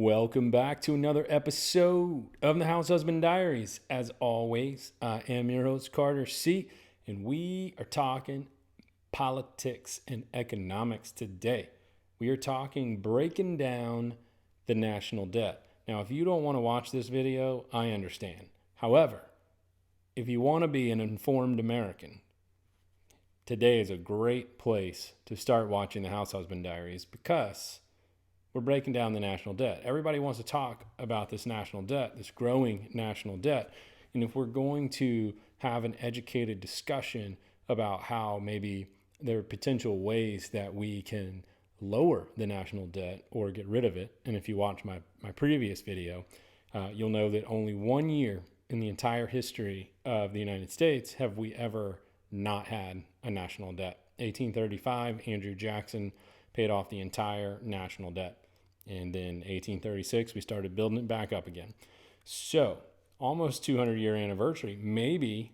Welcome back to another episode of the House Husband Diaries. As always, I am your host, Carter C., and we are talking politics and economics today. We are talking breaking down the national debt. Now, if you don't want to watch this video, I understand. However, if you want to be an informed American, today is a great place to start watching the House Husband Diaries because we're breaking down the national debt. Everybody wants to talk about this national debt, this growing national debt. And if we're going to have an educated discussion about how maybe there are potential ways that we can lower the national debt or get rid of it, and if you watch my previous video, you'll know that only 1 year in the entire history of the United States have we ever not had a national debt. 1835, Andrew Jackson paid off the entire national debt. And then 1836, we started building it back up again. So almost 200-year anniversary. Maybe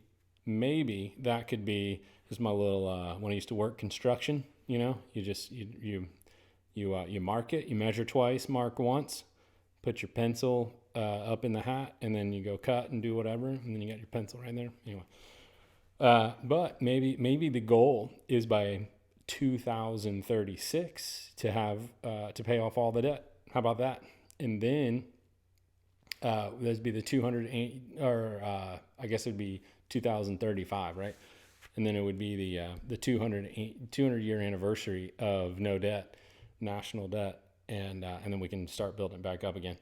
that could be, this is my little, when I used to work construction, you know, you mark it, you measure twice, mark once, put your pencil up in the hat, and then you go cut and do whatever, and then you got your pencil right there. Anyway, but maybe the goal is by 2036 to have to pay off all the debt. How about that? And then that'd be the 208, or I guess it'd be 2035, right? And then it would be the 200-year anniversary of no debt, national debt, and then we can start building it back up again.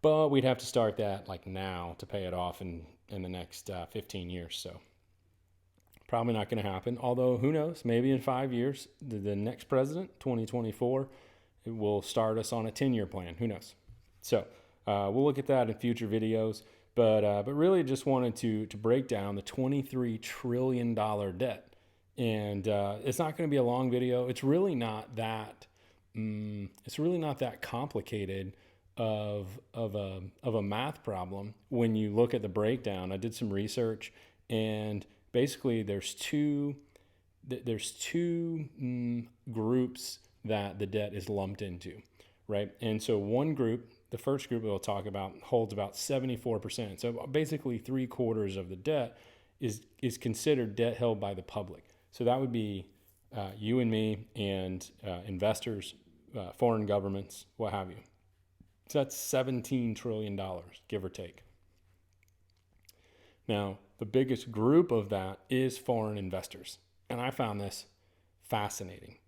But we'd have to start that like now to pay it off in the next 15 years. So probably not going to happen. Although who knows? Maybe in 5 years, the next president, 2024, it will start us on a 10-year plan. Who knows? So we'll look at that in future videos. But really just wanted to break down the $23 trillion debt. And it's not going to be a long video. It's really not that. It's really not that complicated of a math problem when you look at the breakdown. I did some research, and basically there's two groups that the debt is lumped into, right? And so one group, the first group we'll talk about, holds about 74%. So basically 3/4 of the debt is considered debt held by the public. So that would be you and me and investors, foreign governments, what have you. So that's $17 trillion, give or take. Now, the biggest group of that is foreign investors. And I found this fascinating.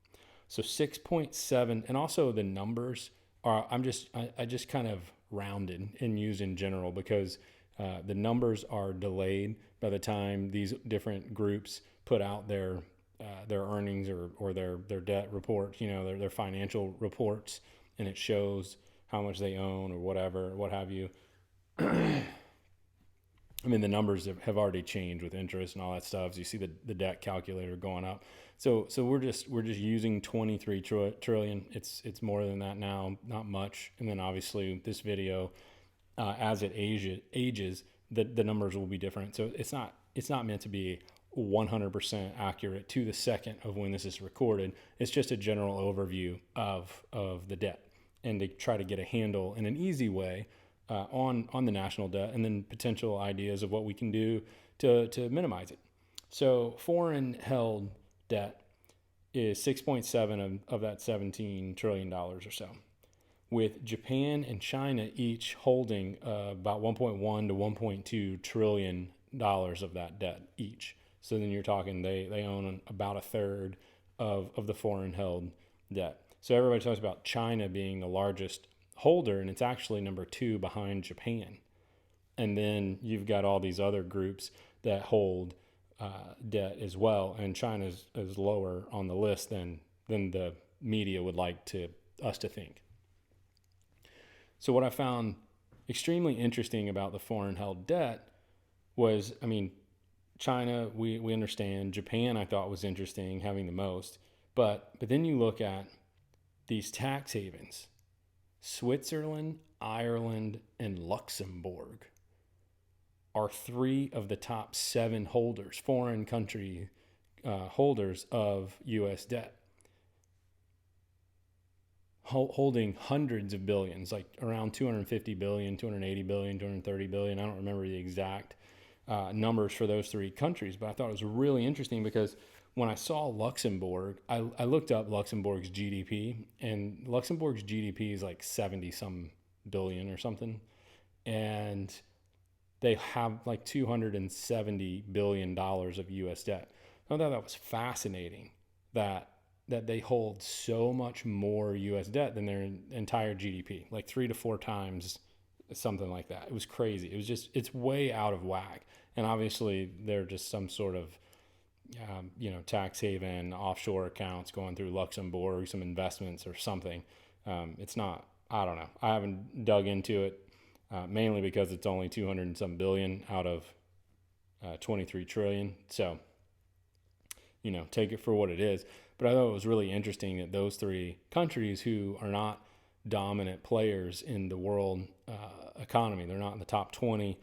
So 6.7, and also the numbers are, I just kind of rounded and used in general because the numbers are delayed by the time these different groups put out their earnings or their debt reports, you know, their financial reports, and it shows how much they own or whatever, what have you. I mean, the numbers have already changed with interest and all that stuff. So you see the debt calculator going up. So we're just using 23 trillion. It's more than that now, not much. And then obviously this video, as it ages, the numbers will be different. So it's not meant to be 100% accurate to the second of when this is recorded. It's just a general overview of the debt, and to try to get a handle in an easy way on the national debt, and then potential ideas of what we can do to minimize it. So foreign held debt is 6.7 of that $17 trillion or so, with Japan and China each holding about 1.1 to 1.2 trillion dollars of that debt each. So then you're talking they own about a third of the foreign held debt. So everybody talks about China being the largest holder, and it's actually number 2 behind Japan. And then you've got all these other groups that hold debt as well, and China is lower on the list than the media would like us to think. So what I found extremely interesting about the foreign held debt was, I mean, China, we understand. Japan, I thought, was interesting, having the most. But then you look at these tax havens. Switzerland, Ireland, and Luxembourg are 3 of the top 7 holders, foreign country holders of U.S. debt. holding hundreds of billions, like around 250 billion, 280 billion, 230 billion. I don't remember the exact numbers for those three countries, but I thought it was really interesting because when I saw Luxembourg, I looked up Luxembourg's GDP, and Luxembourg's GDP is like 70 some billion or something. And they have like $270 billion of US debt. I thought that was fascinating that they hold so much more US debt than their entire GDP, like 3 to 4 times, something like that. It was crazy. It was just, it's way out of whack. And obviously they're just some sort of, tax haven, offshore accounts going through Luxembourg, some investments or something. It's not, I don't know. I haven't dug into it, mainly because it's only 200 and some billion out of 23 trillion. So, take it for what it is. But I thought it was really interesting that those three countries who are not dominant players in the world economy, they're not in the top 20.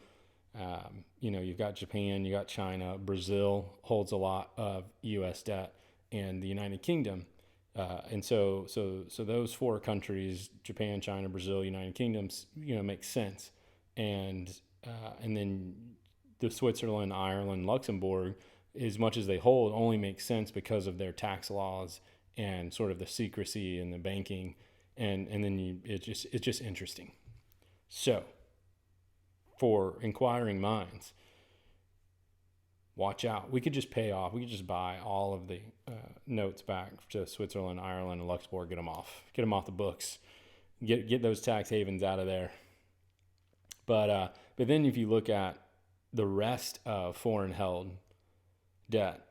You've got Japan, you got China, Brazil holds a lot of U.S. debt, and the United Kingdom. And so those four countries, Japan, China, Brazil, United Kingdom, make sense. And then the Switzerland, Ireland, Luxembourg, as much as they hold, only makes sense because of their tax laws and sort of the secrecy and the banking. And then it's just interesting. So for inquiring minds, watch out. We could just buy all of the notes back to Switzerland, Ireland, and Luxembourg, get them off the books, get those tax havens out of there. But then if you look at the rest of foreign held debt,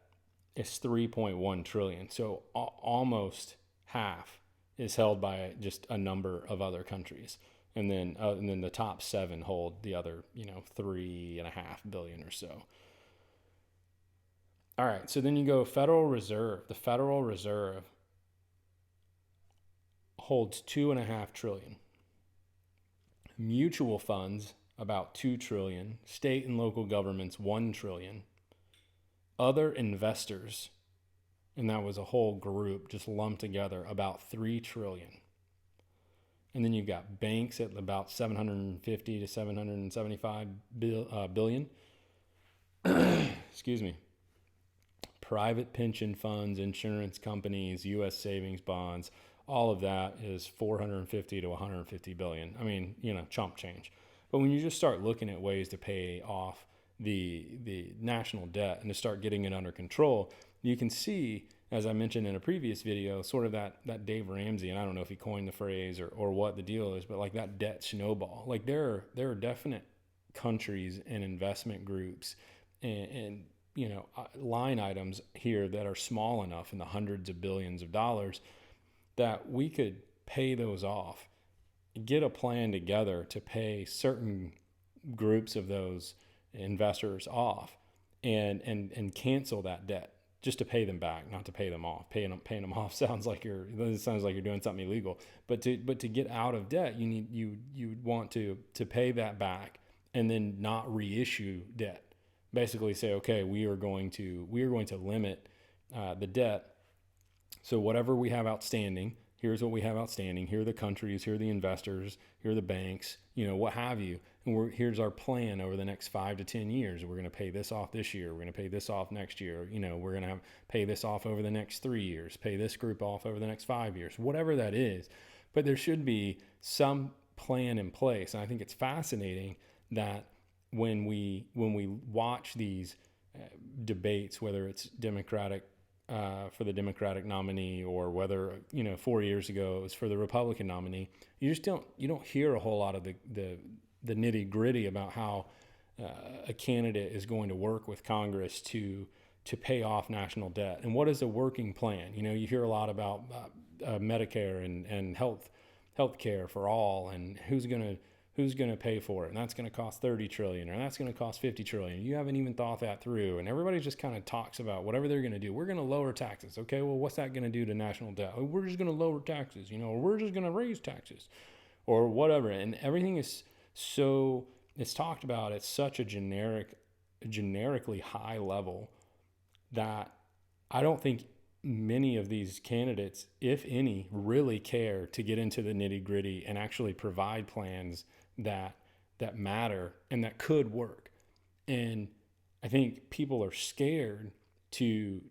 it's 3.1 trillion. So almost half is held by just a number of other countries. And then the top 7 hold the other, 3.5 billion or so. All right, so then you go Federal Reserve. The Federal Reserve holds 2.5 trillion. Mutual funds, about 2 trillion. State and local governments, 1 trillion. Other investors, and that was a whole group just lumped together, about 3 trillion. And then you've got banks at about 750 to 775 billion. Excuse me. Private pension funds, insurance companies, U.S. savings bonds, all of that is 450 to 150 billion. I mean, chump change. But when you just start looking at ways to pay off the national debt and to start getting it under control, you can see, as I mentioned in a previous video, sort of that Dave Ramsey, and I don't know if he coined the phrase or what the deal is, but like that debt snowball. Like there are definite countries and investment groups and line items here that are small enough in the hundreds of billions of dollars that we could pay those off, get a plan together to pay certain groups of those investors off and cancel that debt just to pay them back, not to pay them off. Paying them off sounds like you're doing something illegal, but to get out of debt, you want to pay that back and then not reissue debt. Basically say, okay, we are going to limit the debt. So whatever we have outstanding, here's what we have outstanding. Here are the countries, here are the investors, here are the banks, what have you. And here's our plan over the next 5 to 10 years. We're going to pay this off this year. We're going to pay this off next year. We're going to pay this off over the next 3 years, pay this group off over the next 5 years, whatever that is. But there should be some plan in place. And I think it's fascinating that when we watch these debates, whether it's Democratic for the Democratic nominee or whether 4 years ago it was for the Republican nominee, you don't hear a whole lot of the nitty gritty about how a candidate is going to work with Congress to pay off national debt and what is a working plan. You hear a lot about Medicare and health care for all and who's going to pay for it, and that's going to cost 30 trillion or that's going to cost 50 trillion. You haven't even thought that through, and everybody just kind of talks about whatever they're going to do. We're going to lower taxes. Okay, well, what's that going to do to national debt? We're just going to lower taxes, or we're just going to raise taxes or whatever. And everything is so, it's talked about at such a generically high level that I don't think many of these candidates, if any, really care to get into the nitty gritty and actually provide plans that matter and that could work. And I think people are scared to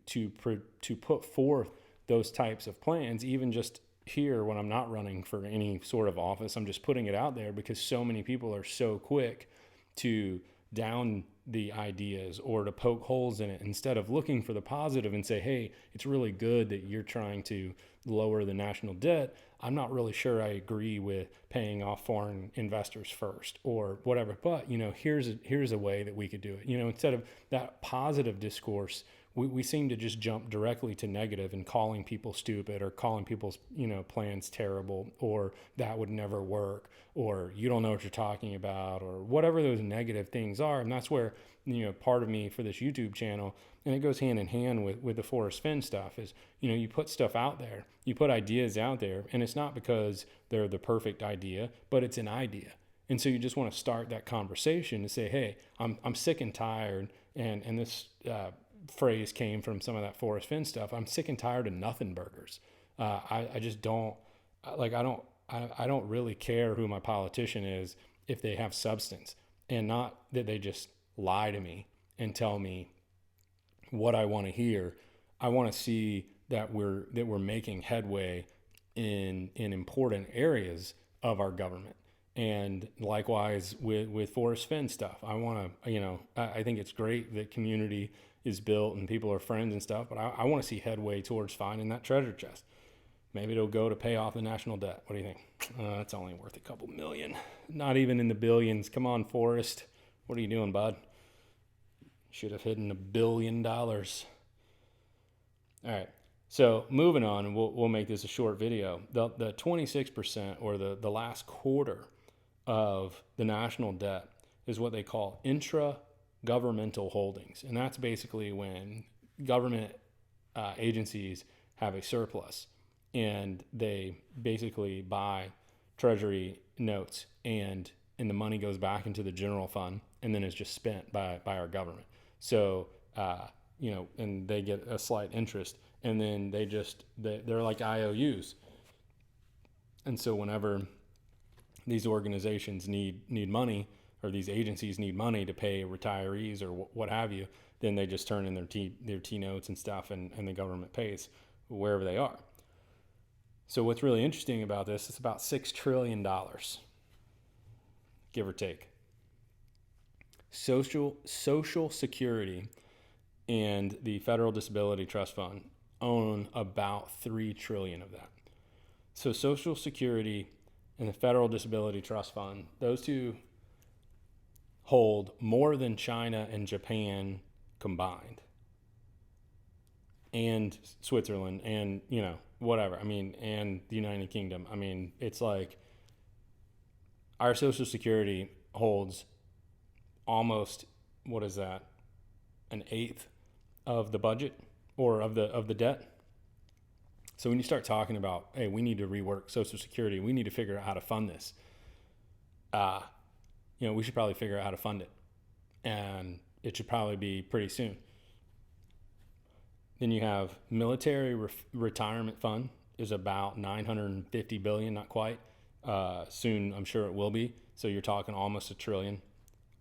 put forth those types of plans, even just here when I'm not running for any sort of office. I'm just putting it out there because so many people are so quick to down the ideas or to poke holes in it instead of looking for the positive and say, hey, it's really good that you're trying to lower the national debt. I'm not really sure I agree with paying off foreign investors first or whatever, but here's a way that we could do it. Instead of that positive discourse, we seem to just jump directly to negative and calling people stupid or calling people's plans terrible, or that would never work, or you don't know what you're talking about, or whatever those negative things are. And that's where part of me for this YouTube channel, and it goes hand in hand with the Forrest Fenn stuff, is you put stuff out there, you put ideas out there, and it's not because they're the perfect idea, but it's an idea. And so you just want to start that conversation to say, hey, I'm sick and tired, and this phrase came from some of that Forrest Fenn stuff. I'm sick and tired of nothing burgers. I just don't like. I don't really care who my politician is if they have substance, and not that they just lie to me and tell me what I want to hear. I want to see that we're making headway in important areas of our government. And likewise with Forrest Fenn stuff, I want to, I think it's great that community is built and people are friends and stuff, but I want to see headway towards finding that treasure chest. Maybe it'll go to pay off the national debt. What do you think? That's only worth a couple million, not even in the billions. Come on, Forrest. What are you doing, bud? Should have hidden $1 billion. All right. So moving on, and we'll make this a short video. The 26% or the last quarter of the national debt is what they call intra-governmental holdings. And that's basically when government agencies have a surplus and they basically buy treasury notes and the money goes back into the general fund and then is just spent by our government. So, and they get a slight interest, and then they're like IOUs. And so whenever these organizations need money, or these agencies need money to pay retirees or what have you, then they just turn in their T notes and stuff, and the government pays wherever they are. So what's really interesting about this, it's about $6 trillion, give or take. Social Security and the Federal Disability Trust Fund own about $3 trillion of that. So Social Security and the Federal Disability Trust Fund, those two hold more than China and Japan combined, and Switzerland, and whatever. And the United Kingdom. It's like our Social Security holds almost, what is that, an eighth of the budget or of the debt. So when you start talking about, hey, we need to rework Social Security, we need to figure out how to fund this, we should probably figure out how to fund it, and it should probably be pretty soon. Then you have military retirement fund is about $950 billion, not quite. Soon, I'm sure it will be. So you're talking almost $1 trillion.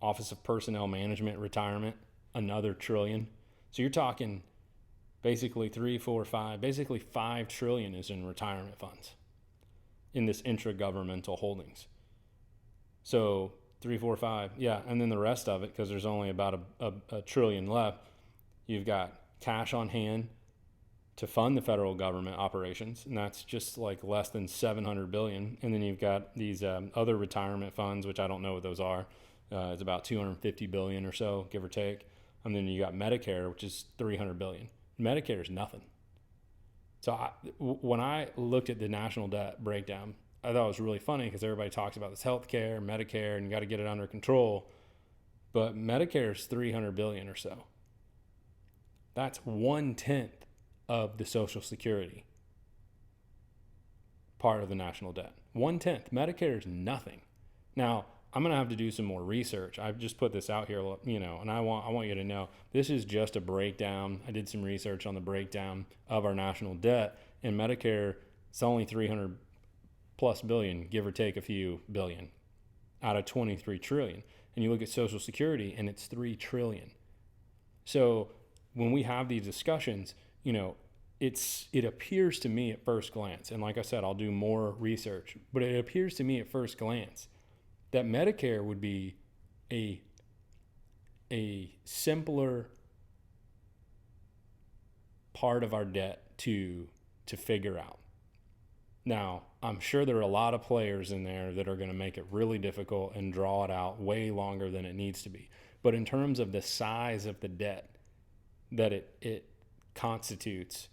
Office of Personnel Management retirement, another $1 trillion. So you're talking basically $5 trillion is in retirement funds in this intragovernmental holdings. So 3, 4, 5, yeah, and then the rest of it, because there's only about a trillion left. You've got cash on hand to fund the federal government operations, and that's just like less than $700 billion. And then you've got these other retirement funds, which I don't know what those are. It's about $250 billion or so, give or take. And then you got Medicare, which is $300 billion. Medicare is nothing. So when I looked at the national debt breakdown, I thought it was really funny because everybody talks about this healthcare, Medicare, and you got to get it under control. But Medicare is $300 billion or so. That's 1/10 of the Social Security part of the national debt. 1/10. Medicare is nothing. Now, I'm gonna have to do some more research. I've just put this out here, and I want you to know this is just a breakdown. I did some research on the breakdown of our national debt, and Medicare, it's only 300 plus billion, give or take a few billion, out of 23 trillion. And you look at Social Security, and it's 3 trillion. So when we have these discussions, it appears to me at first glance, and like I said, I'll do more research, but it appears to me at first glance that Medicare would be a simpler part of our debt to figure out. Now, I'm sure there are a lot of players in there that are going to make it really difficult and draw it out way longer than it needs to be. But in terms of the size of the debt that it constitutes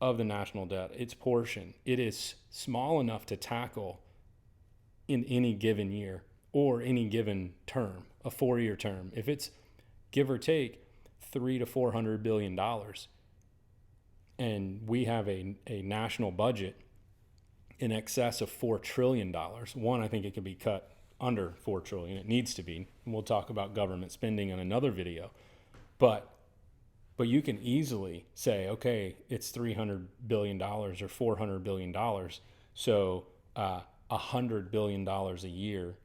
of the national debt, its portion, it is small enough to tackle in any given year or any given term, a 4-year term. If it's give or take $300 to $400 billion, and we have a national budget in excess of $4 trillion. One, I think it could be cut under $4 trillion. It needs to be. And we'll talk about government spending in another video. But you can easily say, okay, it's $300 billion or $400 billion. So $100 billion a year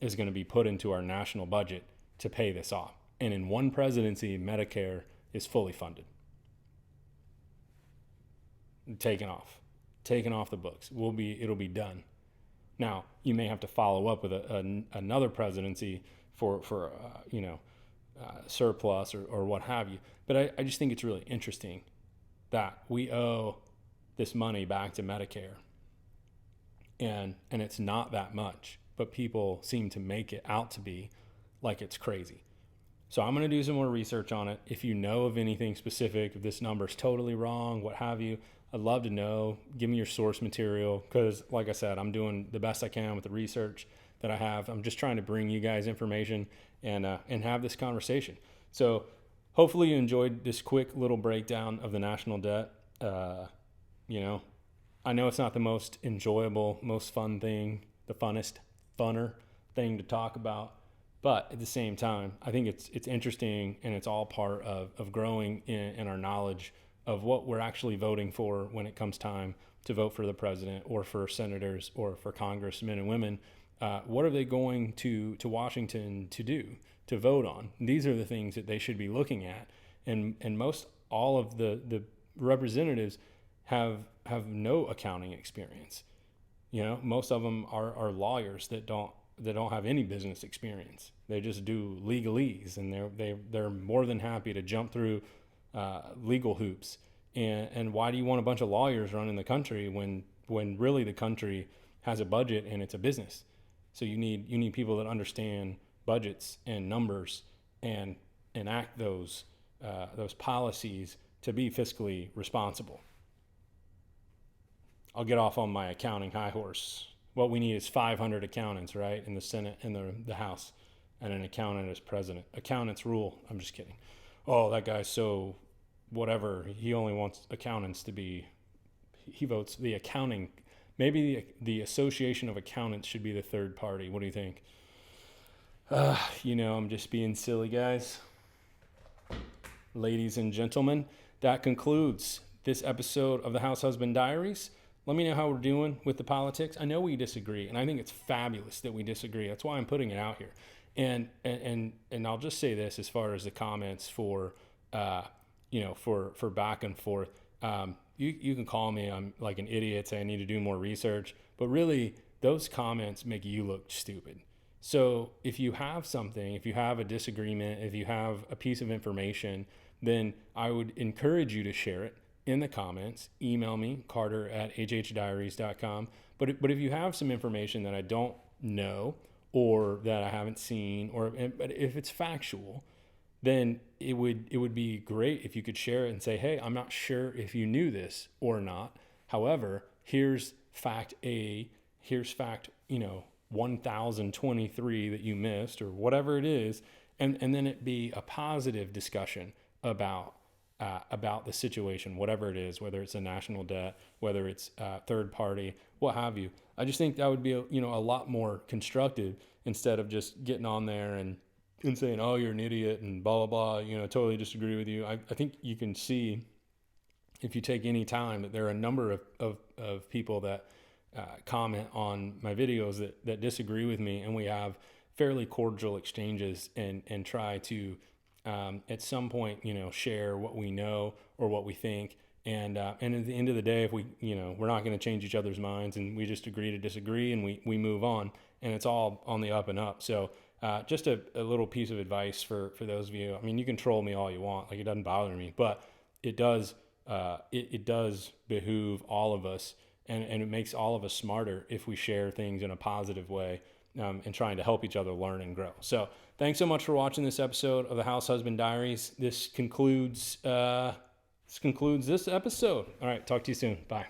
is going to be put into our national budget to pay this off. And in one presidency, Medicare is fully funded. Taken off the books. It'll be done. Now, you may have to follow up with another presidency for surplus or what have you. But I just think it's really interesting that we owe this money back to Medicare, and it's not that much, but people seem to make it out to be like it's crazy. So I'm going to do some more research on it. If you know of anything specific, if this number's totally wrong, what have you, I'd love to know. Give me your source material, because like I said, I'm doing the best I can with the research that I have. I'm just trying to bring you guys information and have this conversation. So hopefully you enjoyed this quick little breakdown of the national debt. I know it's not the most enjoyable, most fun thing, the funner thing to talk about, but at the same time, I think it's interesting, and it's all part of growing in our knowledge of what we're actually voting for when it comes time to vote for the president or for senators or for congressmen and women. What are they going to Washington to do, to vote on? These are the things that they should be looking at. And most all of the representatives have no accounting experience. Most of them are lawyers that don't have any business experience. They just do legalese, and they're more than happy to jump through legal hoops. And why do you want a bunch of lawyers running the country when really the country has a budget and it's a business? So you need people that understand budgets and numbers and enact those policies to be fiscally responsible. I'll get off on my accounting high horse. What we need is 500 accountants, right, in the Senate and the House, and an accountant as president. Accountants rule. I'm just kidding. Oh, that guy's so whatever. He only wants accountants to be. He votes the accounting. Maybe the Association of Accountants should be the third party. What do you think? I'm just being silly, guys. Ladies and gentlemen, that concludes this episode of the House Husband Diaries. Let me know how we're doing with the politics. I know we disagree, and I think it's fabulous that we disagree. That's why I'm putting it out here. And I'll just say this as far as the comments for back and forth. You can call me, I'm like an idiot, say I need to do more research, but really those comments make you look stupid. So if you have something, if you have a disagreement, if you have a piece of information, then I would encourage you to share it in the comments. Email me, carter@hhdiaries.com. But if you have some information that I don't know or that I haven't seen, but if it's factual, then it would be great if you could share it and say, hey, I'm not sure if you knew this or not. However, here's fact A, here's fact, 1023 that you missed, or whatever it is. And then it be a positive discussion about about the situation, whatever it is, whether it's a national debt, whether it's third party, what have you. I just think that would be a lot more constructive instead of just getting on there and saying, oh, you're an idiot and blah, blah, blah, totally disagree with you. I think you can see, if you take any time, that there are a number of people that comment on my videos that disagree with me, and we have fairly cordial exchanges and try to at some point share what we know or what we think, and at the end of the day, if we we're not going to change each other's minds, and we just agree to disagree, and we move on, and it's all on the up and up. So just a little piece of advice for those of you. I mean, you can troll me all you want, like, it doesn't bother me, but it does it does behoove all of us, and it makes all of us smarter if we share things in a positive way, and trying to help each other learn and grow. So thanks so much for watching this episode of the House Husband Diaries. This concludes this episode. All right, talk to you soon. Bye.